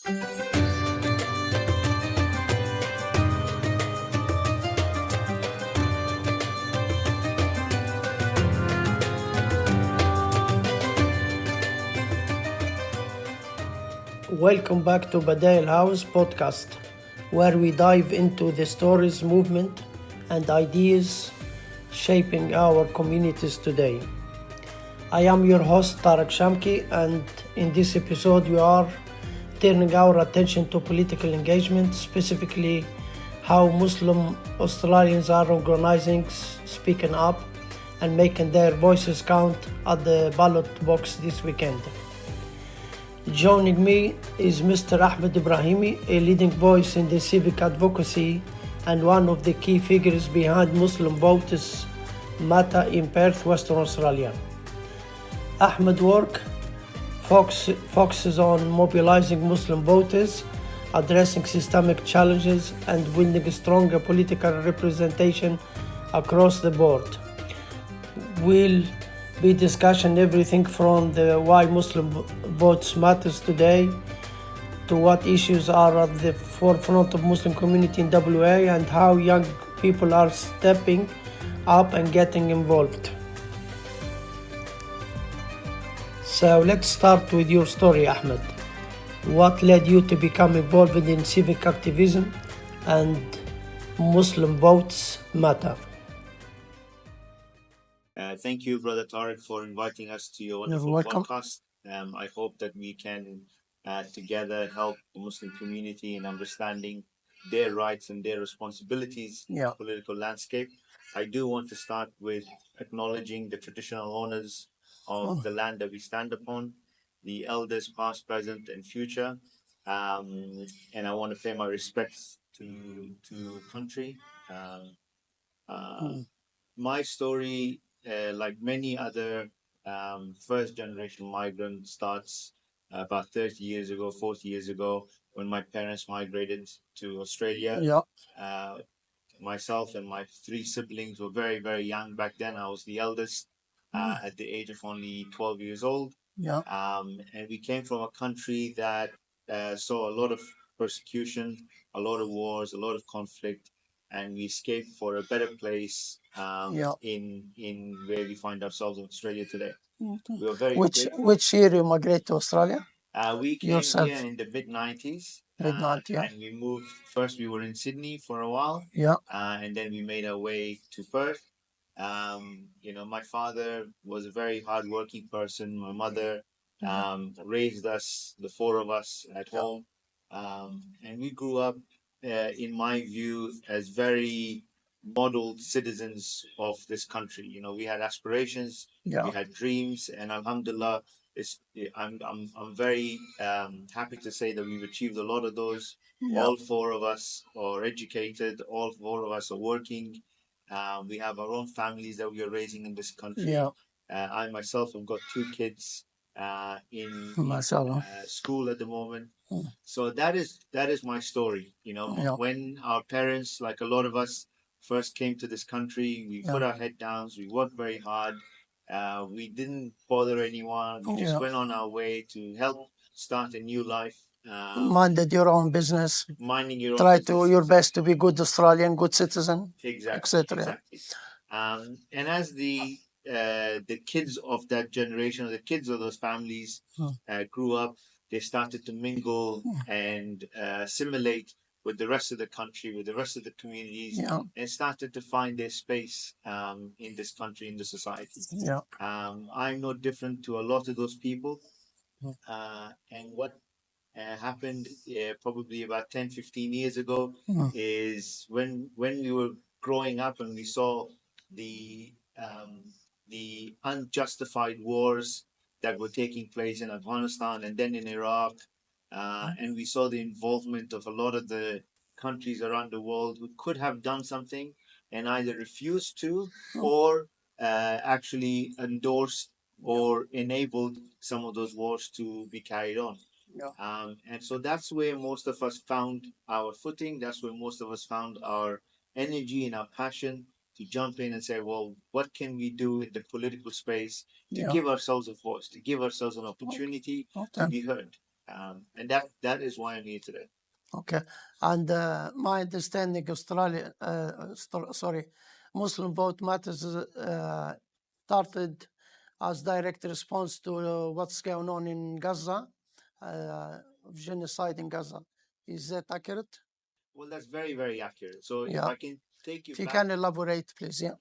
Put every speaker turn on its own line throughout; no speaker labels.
Welcome back to Badal House podcast, where we dive into the stories, movement, and ideas shaping our communities today. I am your host Tariq Shamki, and in this episode we are turning our attention to political engagement, specifically how Muslim Australians are organizing, speaking up, and making their voices count at the ballot box this weekend. Joining me is Mr. Ahmed Ibrahimi, a leading voice in the civic advocacy and one of the key figures behind Muslim Voters Matter in Perth, Western Australia. Ahmed's work focuses on mobilizing Muslim voters, addressing systemic challenges, and winning stronger political representation across the board. We'll be discussing everything from the why Muslim votes matters today to what issues are at the forefront of Muslim community in WA and how young people are stepping up and getting involved. So let's start with your story, Ahmed. What led you to become involved in civic activism and Muslim votes matter?
Thank you, Brother Tariq, for inviting us to your
You're
wonderful
welcome.
podcast. I hope that we can together help the Muslim community in understanding their rights and their responsibilities in the political landscape. I do want to start with acknowledging the traditional owners of the land that we stand upon, the elders past, present, and future. And I want to pay my respects to country. My story, like many other first generation migrants, starts about 30 years ago, 40 years ago, when my parents migrated to Australia. Myself and my three siblings were very, very young back then. I was the eldest at the age of only 12 years old. And we came from a country that saw a lot of persecution, a lot of wars, a lot of conflict, and we escaped for a better place in where we find ourselves in Australia today. We were very grateful.
Which year you migrated to Australia?
We came
Yourself.
here in the mid-90s.
Mid-90s,
And we moved. First, we were in Sydney for a while. And then we made our way to Perth. My father was a very hardworking person. My mother raised us, the four of us, at home. And we grew up, in my view, as very modeled citizens of this country. We had aspirations, we had dreams, and Alhamdulillah, I'm very happy to say that we've achieved a lot of those. All four of us are educated. All four of us are working. We have our own families that we are raising in this country. I myself have got two kids in school at the moment. So that is my story. When our parents, like a lot of us, first came to this country, we put our head down. We worked very hard. We didn't bother anyone. We just went on our way to help start a new life. Minded your own business. Minding your own business. Try to your best to be good Australian, good citizen. Exactly. And as the kids of that generation, the kids of those families grew up, they started to mingle and assimilate with the rest of the country, with the rest of the communities, and started to find their space in this country, in the society. I'm no different to a lot of those people. And what happened probably about 10, 15 years ago is when we were growing up and we saw the unjustified wars that were taking place in Afghanistan and then in Iraq. And we saw the involvement of a lot of the countries around the world who could have done something and either refused to or actually endorsed or enabled some of those wars to be carried on. And so that's where most of us found our footing. That's where most of us found our energy and our passion to jump in and say, well, what can we do in the political space to give ourselves a voice, to give ourselves an opportunity to be heard? And that is why I'm here today.
Okay. And my understanding, Muslim Vote Matters started as direct response to what's going on in Gaza, genocide in Gaza. Is that accurate?
Well, that's very, very accurate. So if
Yeah.
I can take you
If you
back,
can elaborate, please. Yeah.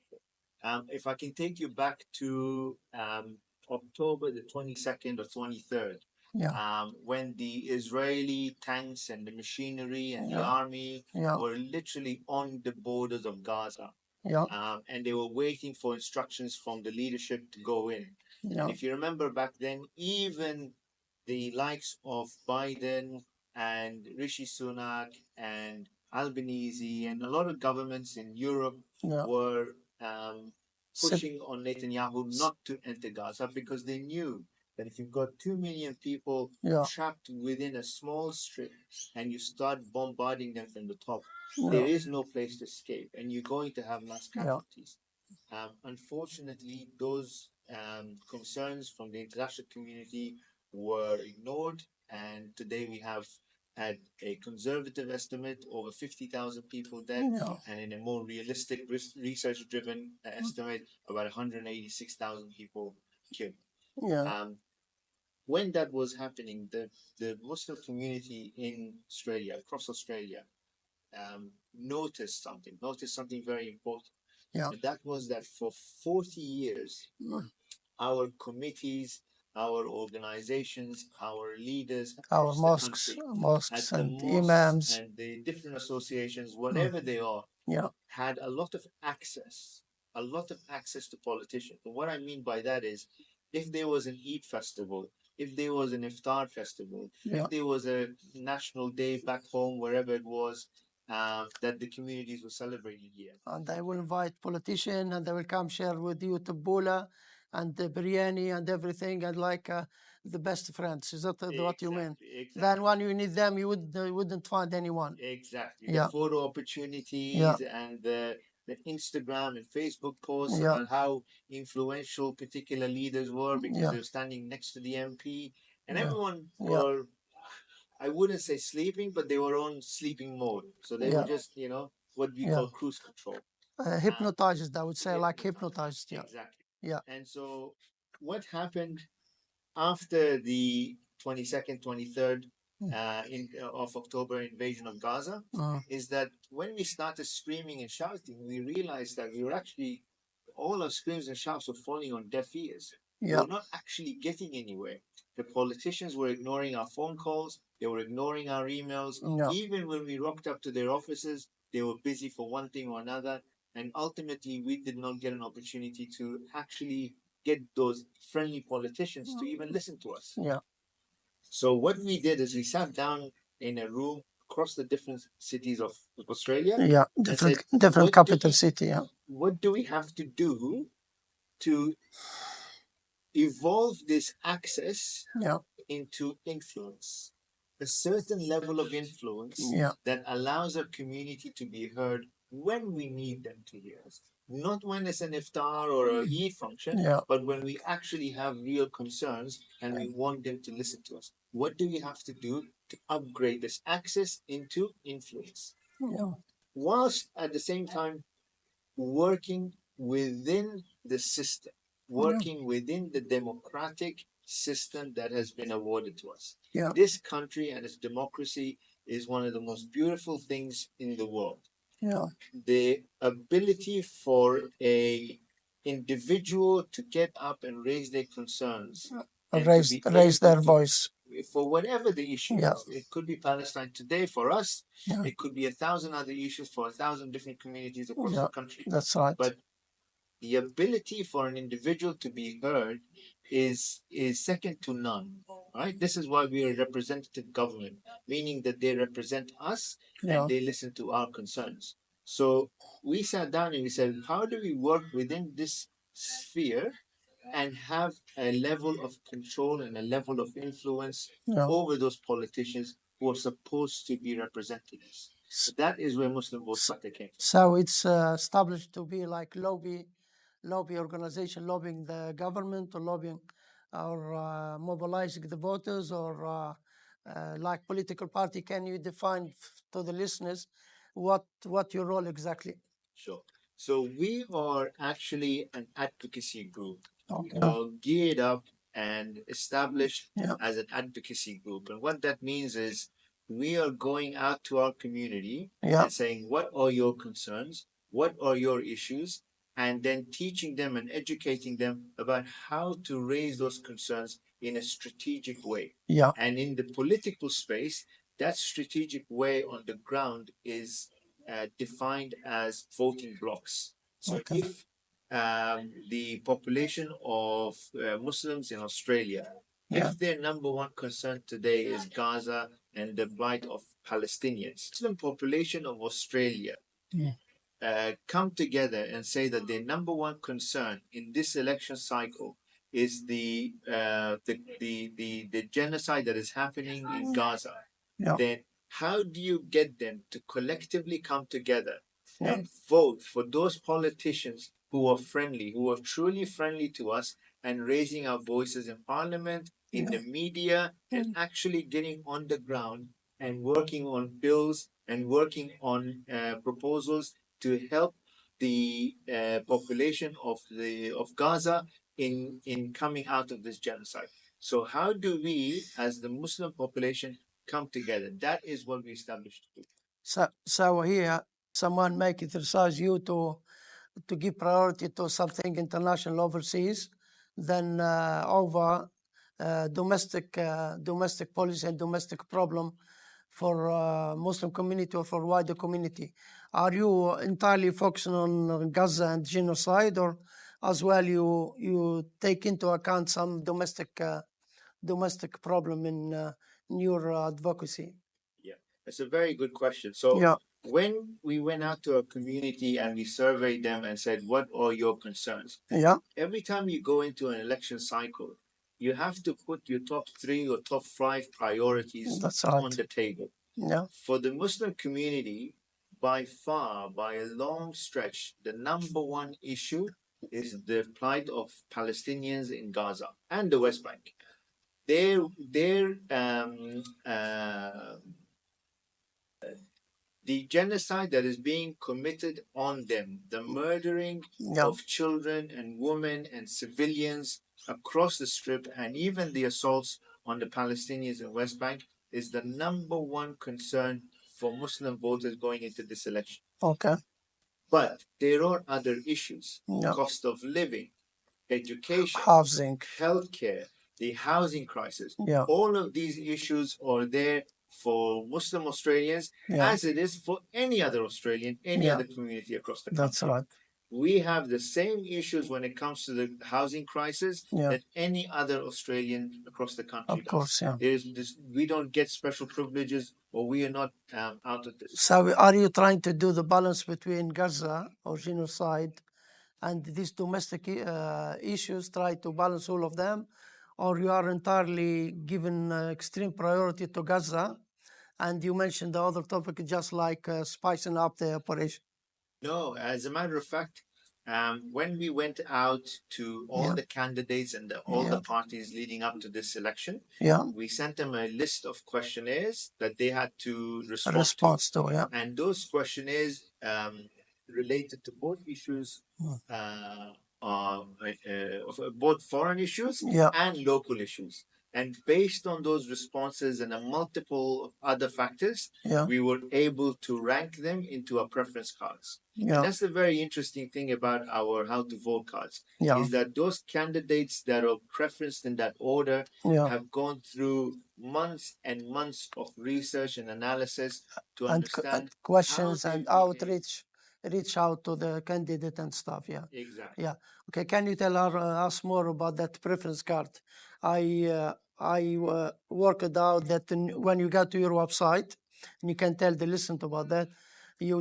if I can take you back to October the 22nd or 23rd,
Yeah.
when the Israeli tanks and the machinery and the
Yeah.
army
Yeah.
were literally on the borders of Gaza.
Yeah.
And they were waiting for instructions from the leadership to go in.
Yeah.
And if you remember back then, even the likes of Biden and Rishi Sunak and Albanese and a lot of governments in Europe
Yeah.
were pushing on Netanyahu not to enter Gaza because they knew that if you've got 2 million people
Yeah.
trapped within a small strip and you start bombarding them from the top,
Yeah.
there is no place to escape and you're going to have mass
Yeah.
casualties. Unfortunately, those concerns from the international community were ignored, and today we have had a conservative estimate over 50,000 people dead,
Yeah.
and in a more realistic, research-driven estimate, about 186,000 people killed.
Yeah.
When that was happening, the Muslim community in Australia, across Australia, noticed something very important.
Yeah.
And that was that for 40 years, our committees, our organizations, our leaders
Our
across the
mosques,
country,
mosques
at the
and
mosques
imams.
and the different associations, whatever they are,
Yeah.
had a lot of access to politicians. And what I mean by that is, if there was an Eid festival, if there was an Iftar festival,
Yeah.
if there was a national day back home, wherever it was, that the communities were celebrating here.
And they will invite politicians and they will come share with you tabbouleh and the biryani and everything and like the best friends. Is that what you mean?
Exactly.
Then when you need them, you wouldn't find anyone.
Exactly.
Yeah.
The photo opportunities and the Instagram and Facebook posts
Yeah.
about how influential particular leaders were because
Yeah.
they were standing next to the MP, and
Yeah.
everyone
Yeah.
were, I wouldn't say sleeping, but they were on sleeping mode. So they were
Yeah.
just, what we
Yeah.
call cruise control.
Hypnotized, I would say, like hypnotized. Yeah.
Exactly.
Yeah.
And so what happened after the 22nd, 23rd of October invasion of Gaza is that when we started screaming and shouting, we realized that we were actually, all our screams and shouts were falling on deaf ears. We
Yeah.
were not actually getting anywhere. The politicians were ignoring our phone calls, they were ignoring our emails.
Yeah.
Even when we rocked up to their offices, they were busy for one thing or another. And ultimately, we did not get an opportunity to actually get those friendly politicians to even listen to us.
Yeah.
So what we did is we sat down in a room across the different cities of Australia.
Yeah. Different capital city. Yeah.
What do we have to do to evolve this access into influence? A certain level of influence that allows our community to be heard when we need them to hear us. Not when it's an iftar or a Eid function, but when we actually have real concerns and we want them to listen to us. What do we have to do to upgrade this access into influence?
Yeah.
Whilst at the same time working within the system, working within the democratic system that has been awarded to us.
Yeah.
This country and its democracy is one of the most beautiful things in the world.
Yeah.
The ability for a individual to get up and raise their concerns and
raise their voice
for whatever the issue is. It could be Palestine today for us. It could be 1,000 other issues for 1,000 different communities across the country.
That's right.
But the ability for an individual to be heard is second to none. Right? This is why we are a representative government, meaning that they represent us and they listen to our concerns. So we sat down and we said, how do we work within this sphere and have a level of control and a level of influence over those politicians who are supposed to be representing us? So that is where Muslim Vote Matter came from.
So it's established to be like lobby organization, lobbying the government or lobbying or mobilizing the voters or like political party, can you define to the listeners what your role exactly?
Sure. So we are actually an advocacy group.
Okay.
We are geared up and established
Yeah.
as an advocacy group. And what that means is we are going out to our community
Yeah.
and saying, what are your concerns? What are your issues? And then teaching them and educating them about how to raise those concerns in a strategic way.
Yeah.
And in the political space, that strategic way on the ground is defined as voting blocks. So
Okay.
if the population of Muslims in Australia,
Yeah.
if their number one concern today is Gaza and the plight of Palestinians, Muslim population of Australia come together and say that their number one concern in this election cycle is the genocide that is happening in Gaza,
Yeah.
then how do you get them to collectively come together
Yeah.
and vote for those politicians who are friendly, who are truly friendly to us, and raising our voices in parliament, in the media, and actually getting on the ground and working on bills and working on proposals to help the population of Gaza in coming out of this genocide. So how do we, as the Muslim population, come together? That is what we established to do.
So here, someone may criticize you to give priority to something international overseas than over domestic policy and domestic problem for Muslim community or for wider community. Are you entirely focusing on Gaza and genocide, or as well you take into account some domestic problem in your advocacy?
Yeah, that's a very good question. So
Yeah.
when we went out to a community and we surveyed them and said, what are your concerns?
Yeah.
Every time you go into an election cycle, you have to put your top 3 or top 5 priorities
That's right.
on the table.
Yeah.
For the Muslim community, by far, by a long stretch, the number one issue is the plight of Palestinians in Gaza and the West Bank. Their the genocide that is being committed on them, the murdering of children and women and civilians across the strip, and even the assaults on the Palestinians in West Bank, is the number one concern for Muslim voters going into this election.
Okay.
But there are other issues:
Yeah.
cost of living, education,
Housing,
healthcare, the housing crisis.
Yeah.
All of these issues are there for Muslim Australians,
Yeah.
as it is for any other Australian, any
Yeah.
other community across the country.
That's right.
We have the same issues when it comes to the housing crisis
Yeah.
that any other Australian across the country
Of course, yeah.
We don't get special privileges, or we are not out of this.
So are you trying to do the balance between Gaza or genocide and these domestic issues, try to balance all of them, or you are entirely given extreme priority to Gaza, and you mentioned the other topic just like spicing up the operation?
No, as a matter of fact, when we went out to all
Yeah.
the candidates and all
Yeah.
the parties leading up to this election,
Yeah.
we sent them a list of questionnaires that they had to respond
Response to, yeah.
And those questionnaires related to both issues, of both foreign issues
Yeah.
and local issues. And based on those responses and a multiple other factors,
Yeah.
we were able to rank them into our preference cards.
Yeah.
And that's the very interesting thing about our how to vote cards,
Yeah.
is that those candidates that are preferenced in that order
Yeah.
have gone through months and months of research and analysis to
And
understand
questions
how they
and
behave.
outreach, reach out to the candidate and stuff. Yeah.
Exactly.
Yeah. Okay. Can you tell us more about that preference card? I worked out that when you go to your website, and you can tell the listener about that, you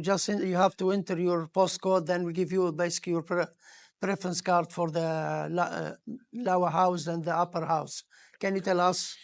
have to enter your postcode, then we give you basically your preference card for the lower house and the upper house. Can you tell us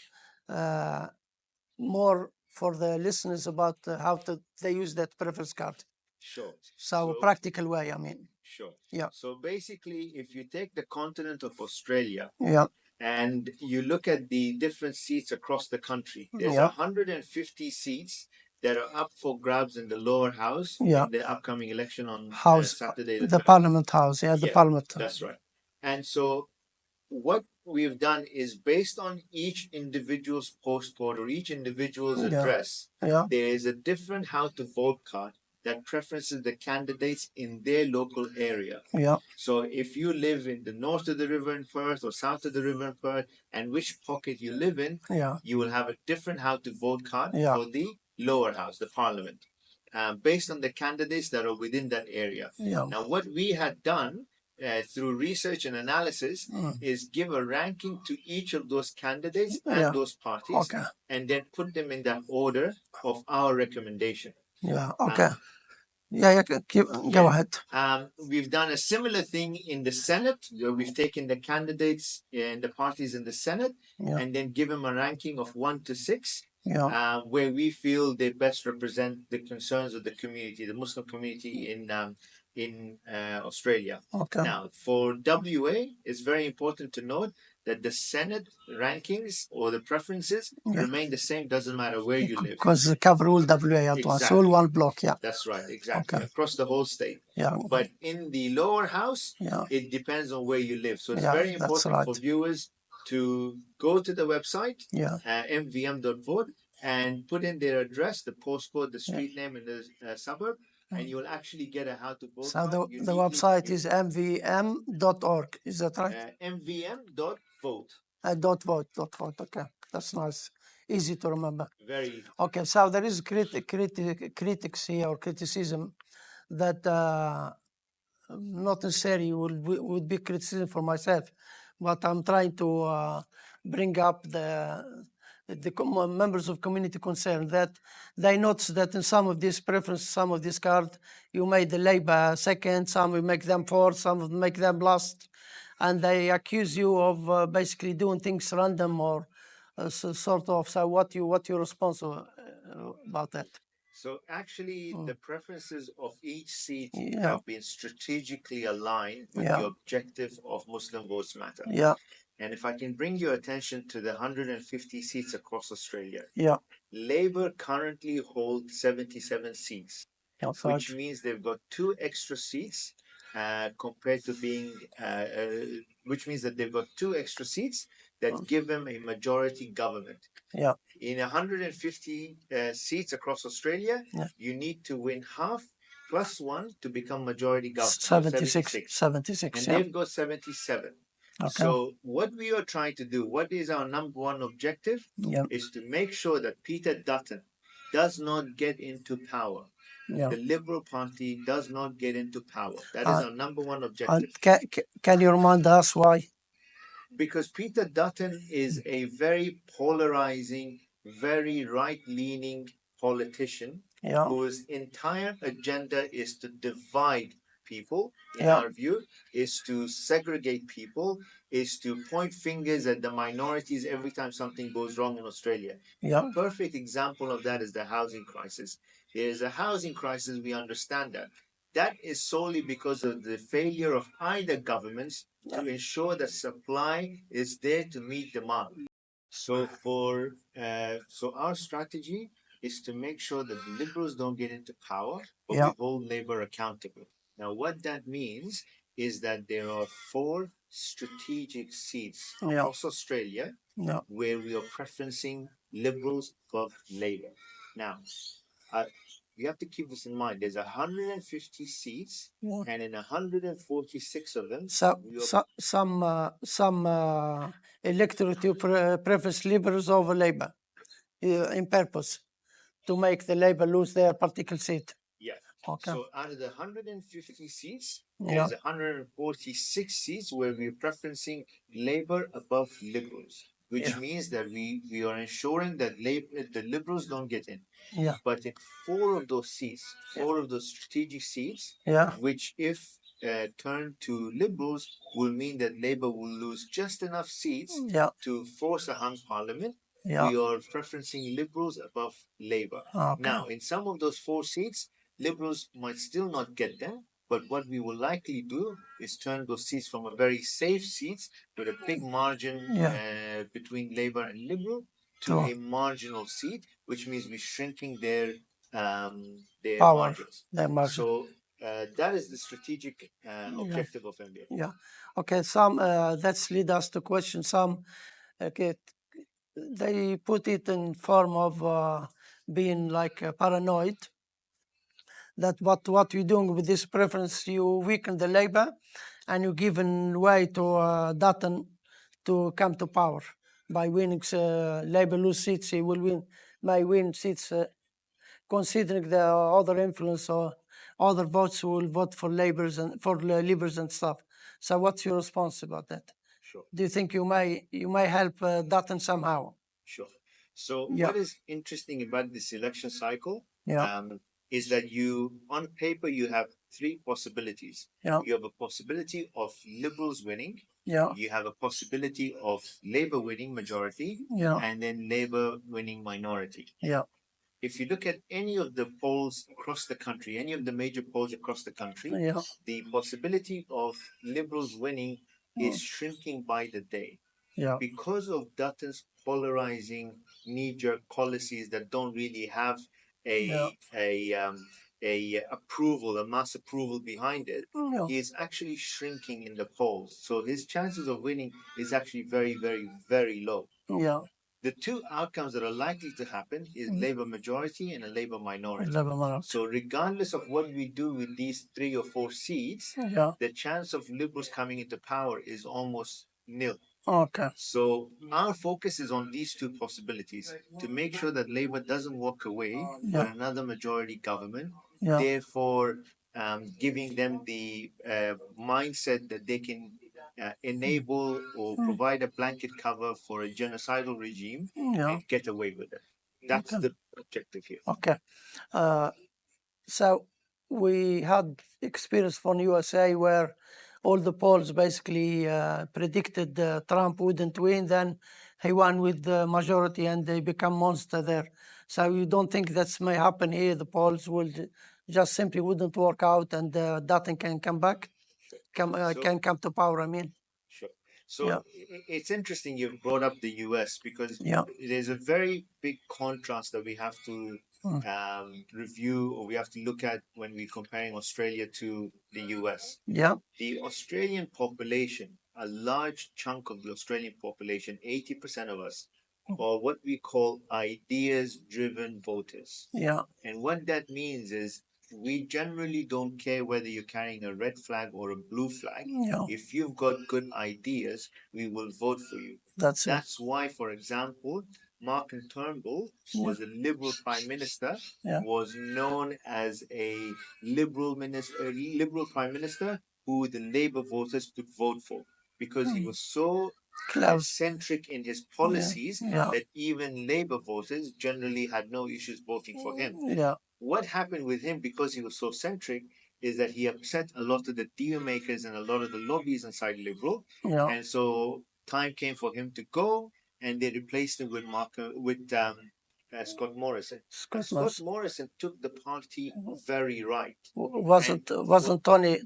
more for the listeners about how they use that preference card?
Sure.
So practical way, I mean.
Sure.
Yeah.
So basically, if you take the continent of Australia,
Yeah.
and you look at the different seats across the country, there's 150 seats that are up for grabs in the lower house in the upcoming election on Saturday.
The Parliament House, the Parliament.
That's right. And so what we've done is based on each individual's postcode or each individual's address, there is a different how to vote card that preferences the candidates in their local area. So if you live in the north of the river in Perth or south of the river in Perth, and which pocket you live in, you will have a different how to vote card for the lower house, the parliament, based on the candidates that are within that area. Now, what we had done through research and analysis is give a ranking to each of those candidates and those parties, and then put them in that order of our recommendation. Go ahead. We've done a similar thing in the Senate, where we've taken the candidates and the parties in the Senate and then give them a ranking of 1 to 6, where we feel they best represent the concerns of the community, the Muslim community in Australia. Now, for WA, it's very important to note that the Senate rankings or the preferences remain the same, doesn't matter where you live. Because they cover all WA at once, all one block, That's right, exactly, across the whole state. But in the lower house, it depends on where you live. So it's very important for viewers to go to the website, mvm.vote, and put in their address, the postcode, the street name, and the suburb, and you will actually get a how to vote. So the website is mvm.org, is that right? mvm.vote. .vote. Okay, that's nice, easy to remember. Very easy. Okay, so there is critics here or criticism that not necessarily would be criticism for myself, but I'm trying to bring up the members of community concern that they notice that in some of these preferences, some of these cards, you made the Labour second, some will make them fourth, some will make them last, and they accuse you of basically doing things random or sort of. So what your response about that? So actually, the preferences of each seat have been strategically aligned with the objective of Muslim Votes Matter. And if I can bring your attention to the 150 seats across Australia, Labour currently holds 77 seats, which means they've got 2 extra seats compared to being, which means that they've got 2 extra seats that give them a majority government. In 150 seats across Australia, you need to win half plus 1 to become majority government. 76. And they've got 77. So what we are trying to do, what is our number one objective, is to make sure that Peter Dutton does not get into power. The Liberal Party does not get into power. That is our number one objective. Can you remind us why? Because Peter Dutton is a very polarizing, very right-leaning politician whose entire agenda is to divide people, in our view, is to segregate people, is to point fingers at the minorities every time something goes wrong in Australia. A perfect example of that is the housing crisis. There is a housing crisis, we understand that. That is solely because of the failure of either governments to ensure that supply is there to meet demand. So so our strategy is to make sure that the Liberals don't get into power, but we hold Labour accountable. Now, what that means is that there are 4 strategic seats across Australia where we are preferencing Liberals above Labour. Now, you have to keep this in mind. There's 150 seats, and in 146 of them, some electorate to preference Liberals over Labour in purpose to make the Labour lose their particular seat. So out of the 150 seats, there's 146 seats where we're preferencing Labour above Liberals, which means that we are ensuring that the Liberals don't get in. But in 4 of those seats, 4 of those strategic seats, which if turned to Liberals, will mean that Labour will lose just enough seats to force a hung parliament. We are preferencing Liberals above Labour. Now, in some of those 4 seats, Liberals might still not get them, But what we will likely do is turn those seats from a very safe seats with a big margin between Labour and Liberal to a marginal seat, which means we're shrinking their
Power,
margins.
their margin.
So that is the strategic objective of MBA.
Yeah. Okay. Some that's lead us to question. Some they put it in form of being like paranoid. That what you're doing with this preference, you weaken the Labour, and you're giving way to Dutton to come to power by winning Labour lose seats. He will may win seats. Considering the other influence or other votes who will vote for Labours and for Liberals and stuff. So, what's your response about that?
Sure.
Do you think you may help Dutton somehow?
Sure. So what is interesting about this election cycle is that you, on paper, you have three possibilities. You have a possibility of Liberals winning. You have a possibility of Labour winning majority. And then Labour winning minority. If you look at any of the polls across the country, any of the major polls across the country, the possibility of Liberals winning is shrinking by the day. Because of Dutton's polarizing knee-jerk policies that don't really have a approval, a mass approval behind it, he is actually shrinking in the polls. So his chances of winning is actually very, very, very low. The two outcomes that are likely to happen is Labour majority and a Labour minority. So regardless of what we do with these 3 or 4 seats, the chance of Liberals coming into power is almost nil.
Okay.
So our focus is on these two possibilities to make sure that Labour doesn't walk away with another majority government, therefore giving them the mindset that they can enable or provide a blanket cover for a genocidal regime and get away with it. That's the objective here.
Okay. So we had experience from USA where all the polls basically predicted Trump wouldn't win. Then he won with the majority and they become monster there. So you don't think that may happen here? The polls will just simply wouldn't work out and Dutton can come back, can come to power, I mean.
Sure. So it's interesting you brought up the US because there's a very big contrast that we have to review or we have to look at when we're comparing Australia to the US. The Australian population, a large chunk of the Australian population, 80% of us, are what we call ideas-driven voters. And what that means is we generally don't care whether you're carrying a red flag or a blue flag. If you've got good ideas, we will vote for you. That's why, for example, Malcolm Turnbull was a Liberal Prime Minister, was known as a Liberal Prime Minister who the Labour voters could vote for because he was so centric in his policies that even Labour voters generally had no issues voting for him. What happened with him because he was so centric is that he upset a lot of the deal makers and a lot of the lobbies inside Liberal. And so time came for him to go and they replaced him with Scott Morrison. Scott Morrison took the party very right.
Wasn't
Tony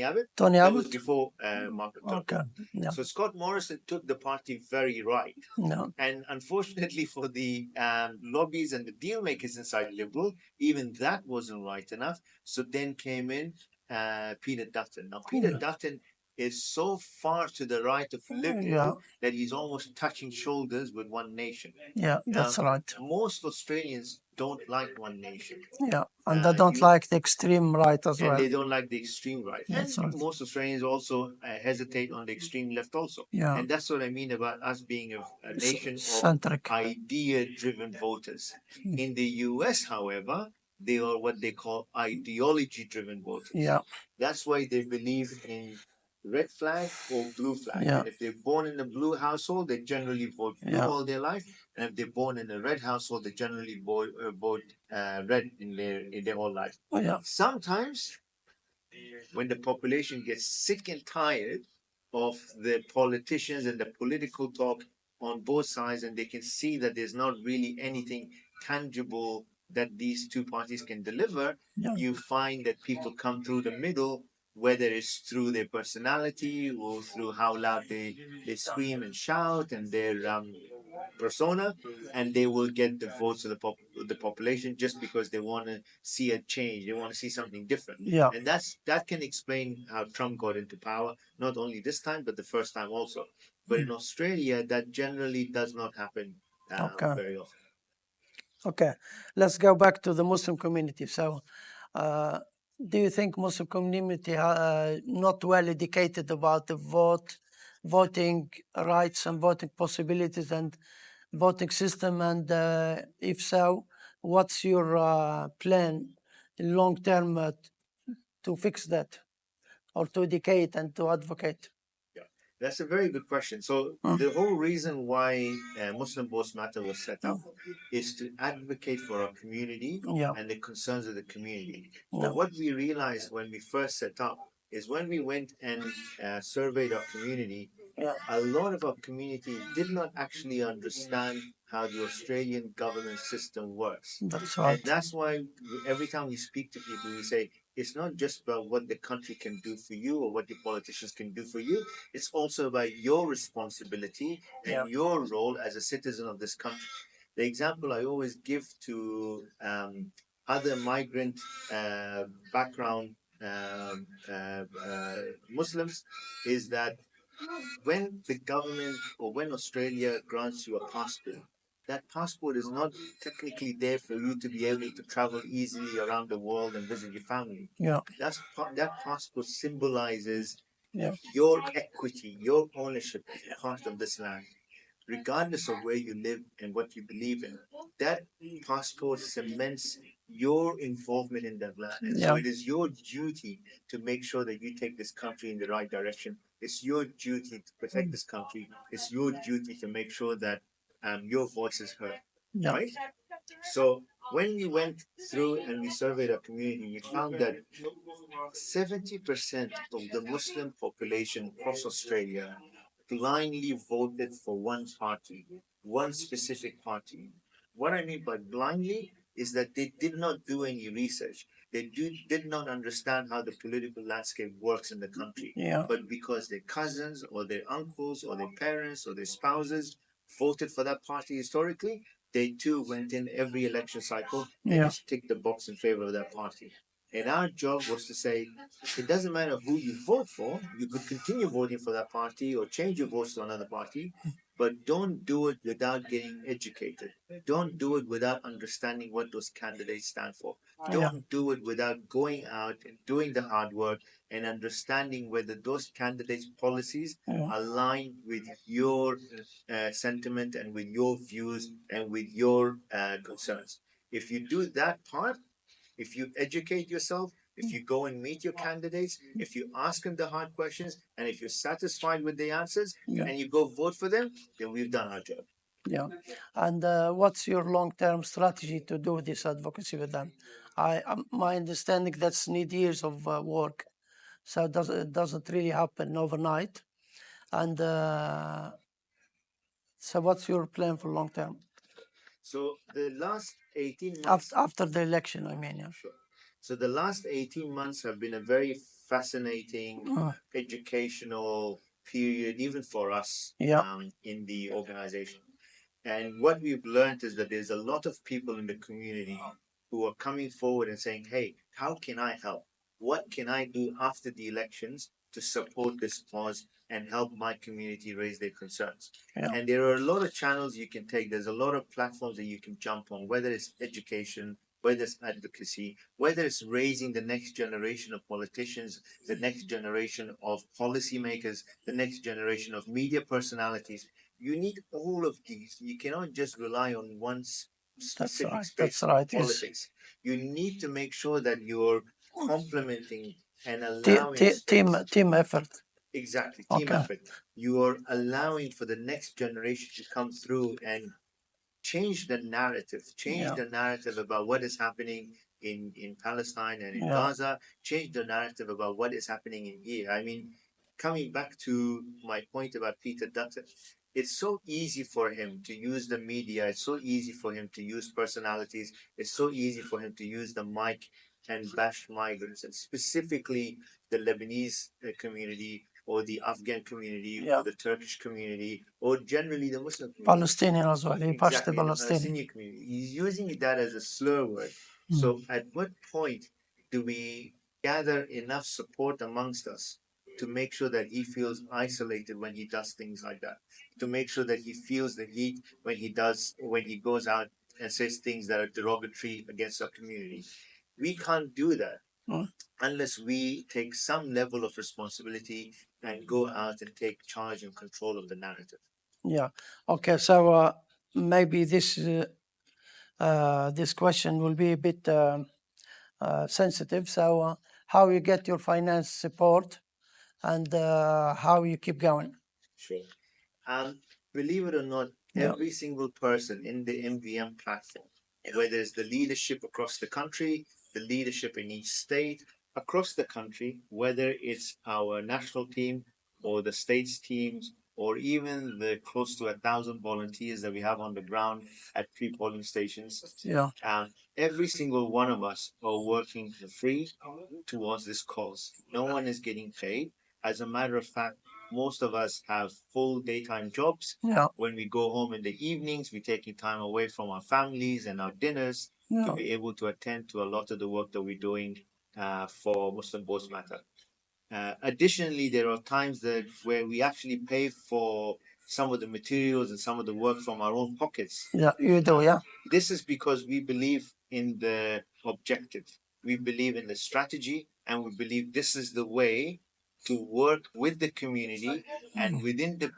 Abbott?
Tony
That
Abbott?
was before Malcolm Turnbull.
Okay.
So Scott Morrison took the party very right. And unfortunately for the lobbies and the deal makers inside Liberal, even that wasn't right enough. So then came in Peter Dutton. Now, Peter Dutton is so far to the right of Liberal that he's almost touching shoulders with One Nation.
That's right.
Most Australians don't like One Nation.
And they don't like the extreme right as well.
And they don't like the extreme right.
That's
and
right.
most Australians also hesitate on the extreme left also. And that's what I mean about us being a nation
Centric.
of idea-driven voters. In the US, however, they are what they call ideology-driven voters. That's why they believe in red flag or blue flag. And if they're born in a blue household, they generally vote blue all their life. And if they're born in a red household, they generally vote red in their whole life. Sometimes, when the population gets sick and tired of the politicians and the political talk on both sides, and they can see that there's not really anything tangible that these two parties can deliver, you find that people come through the middle, whether it's through their personality or through how loud they scream and shout and their persona, and they will get the votes of the population just because they want to see a change. They want to see something different.
Yeah.
And that can explain how Trump got into power, not only this time, but the first time also. But in Australia, that generally does not happen very often.
Okay, let's go back to the Muslim community. So, do you think Muslim community not well educated about the voting rights and voting possibilities and voting system? And if so, what's your plan long term to fix that, or to educate and to advocate?
That's a very good question. So the whole reason why Muslim Votes Matter was set up is to advocate for our community and the concerns of the community. But what we realized when we first set up is when we went and surveyed our community, a lot of our community did not actually understand how the Australian government system works.
That's right.
And that's why every time we speak to people, we say, it's not just about what the country can do for you or what the politicians can do for you. It's also about your responsibility and your role as a citizen of this country. The example I always give to other migrant background Muslims is that when the government or when Australia grants you a passport, that passport is not technically there for you to be able to travel easily around the world and visit your family. That passport symbolizes your equity, your ownership as part of this land, regardless of where you live and what you believe in. That passport cements your involvement in that land. And so it is your duty to make sure that you take this country in the right direction. It's your duty to protect this country. It's your duty to make sure that your voice is heard. Right? So when we went through and we surveyed our community, we found that 70% of the Muslim population across Australia blindly voted for one party, one specific party. What I mean by blindly is that they did not do any research. Did not understand how the political landscape works in the country. But because their cousins or their uncles or their parents or their spouses voted for that party historically, they too went in every election cycle and just ticked the box in favor of that party. And our job was to say, it doesn't matter who you vote for, you could continue voting for that party or change your votes to another party, but don't do it without getting educated. Don't do it without understanding what those candidates stand for. Don't do it without going out and doing the hard work and understanding whether those candidates' policies align with your sentiment and with your views and with your concerns. If you do that part, if you educate yourself, if you go and meet your candidates, if you ask them the hard questions, and if you're satisfied with the answers, and you go vote for them, then we've done our job.
Yeah. And what's your long-term strategy to do this advocacy with them? My understanding that's need years of work, so it doesn't really happen overnight. And so, what's your plan for long term?
So the last 18 months
After the election, I mean,
Sure. So the last 18 months have been a very fascinating, educational period, even for us in the organization. And what we've learned is that there's a lot of people in the community who are coming forward and saying, hey, how can I help? What can I do after the elections to support this cause and help my community raise their concerns? And there are a lot of channels you can take. There's a lot of platforms that you can jump on, whether it's education, whether it's advocacy, whether it's raising the next generation of politicians, the next generation of policymakers, the next generation of media personalities. You need all of these. You cannot just rely on one specific space of politics. You need to make sure that you're complementing and allowing
team effort.
Exactly, team effort. You are allowing for the next generation to come through and change the narrative about what is happening in Palestine and in Gaza, change the narrative about what is happening in here. I mean, coming back to my point about Peter Dutton, it's so easy for him to use the media. It's so easy for him to use personalities. It's so easy for him to use the mic and bash migrants, and specifically the Lebanese community, or the Afghan community, or the Turkish community, or generally the Muslim community.
Palestinian as well. He pushed the
Exactly, the
Palestinian.
Palestinian community. He's using that as a slur word. So at what point do we gather enough support amongst us to make sure that he feels isolated when he does things like that? To make sure that he feels the heat when he goes out and says things that are derogatory against our community. We can't do that unless we take some level of responsibility and go out and take charge and control of the narrative.
Yeah. Okay. So maybe this question will be a bit sensitive. So how you get your finance support, and how you keep going?
Sure. Believe it or not, every single person in the MVM platform, whether it's the leadership across the country, the leadership in each state, across the country, whether it's our national team or the states teams, or even the close to 1,000 volunteers that we have on the ground at pre-polling stations. Every single one of us are working for free towards this cause. No one is getting paid. As a matter of fact, most of us have full daytime jobs. When we go home in the evenings, we're taking time away from our families and our dinners to be able to attend to a lot of the work that we're doing for Muslim Voice Matter. Additionally, there are times where we actually pay for some of the materials and some of the work from our own pockets.
Yeah, you do, yeah.
This is because we believe in the objective, we believe in the strategy, and we believe this is the way to work with the community and within the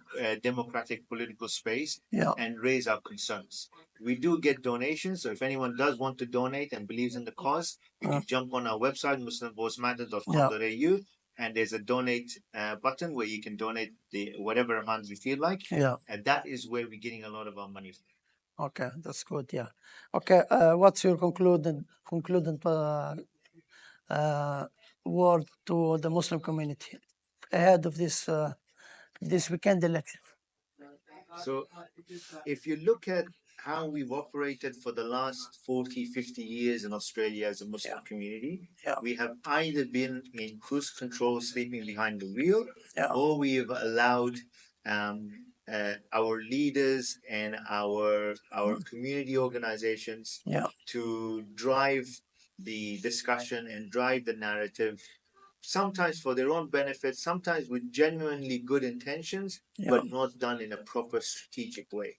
democratic political space and raise our concerns. We do get donations, so if anyone does want to donate and believes in the cause, you can jump on our website, muslimvoicematter.com.au, and there's a donate button where you can donate the whatever amount you feel like. And that is where we're getting a lot of our money from.
Okay, that's good. Yeah. Okay. What's your concluding word to the Muslim community ahead of this weekend election?
So, if you look at how we've operated for the last 40, 50 years in Australia as a Muslim community, we have either been in cruise control, sleeping behind the wheel, or we have allowed our leaders and our community organizations to drive the discussion and drive the narrative, sometimes for their own benefit, sometimes with genuinely good intentions, but not done in a proper strategic way.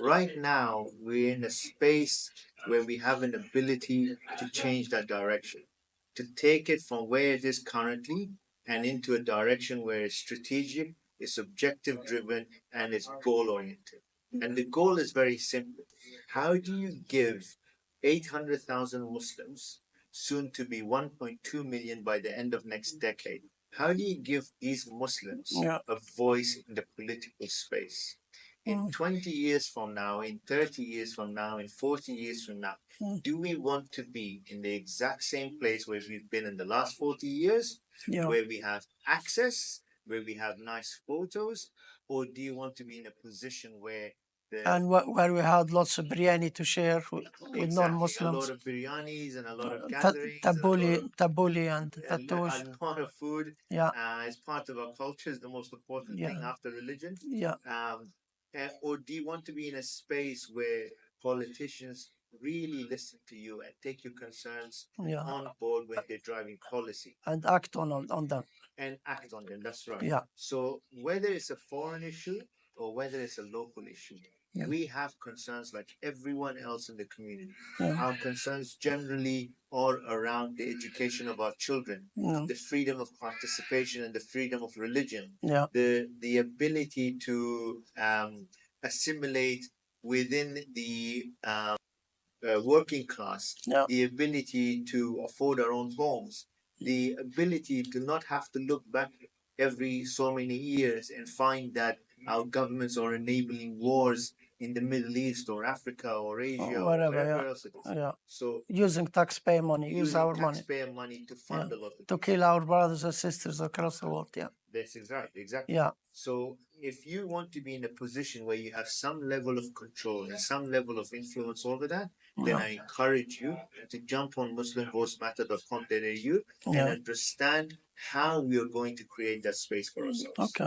Right now, we're in a space where we have an ability to change that direction, to take it from where it is currently and into a direction where it's strategic, it's objective driven, and it's goal oriented. And the goal is very simple. How do you give 800,000 Muslims, soon to be 1.2 million by the end of next decade, how do you give these Muslims a voice in the political space? In 20 years from now, in 30 years from now, in 40 years from now, do we want to be in the exact same place where we've been in the last 40 years, where we have access, where we have nice photos, or do you want to be in a position where
where we had lots of biryani to share with non-Muslims?
A lot of biryanis and a lot of gatherings,
tabbouleh and fattoush.
A lot of food. As part of our culture is the most important thing after religion. Or do you want to be in a space where politicians really listen to you and take your concerns on board when they're driving policy
and act on them?
That's right. So whether it's a foreign issue or whether it's a local issue, we have concerns like everyone else in the community. Our concerns generally are around the education of our children, the freedom of participation and the freedom of religion, the ability to assimilate within the working class, the ability to afford our own homes, the ability to not have to look back every so many years and find that our governments are enabling wars in the Middle East or Africa or Asia or wherever else it is. So
using taxpayer money, use our
taxpayer money to fund a lot of
to kill our brothers and sisters across the world.
That's exactly.
Yeah.
So if you want to be in a position where you have some level of control and some level of influence over that, then I encourage you to jump on muslimvoicematter.com.au and understand how we are going to create that space for ourselves.
Okay.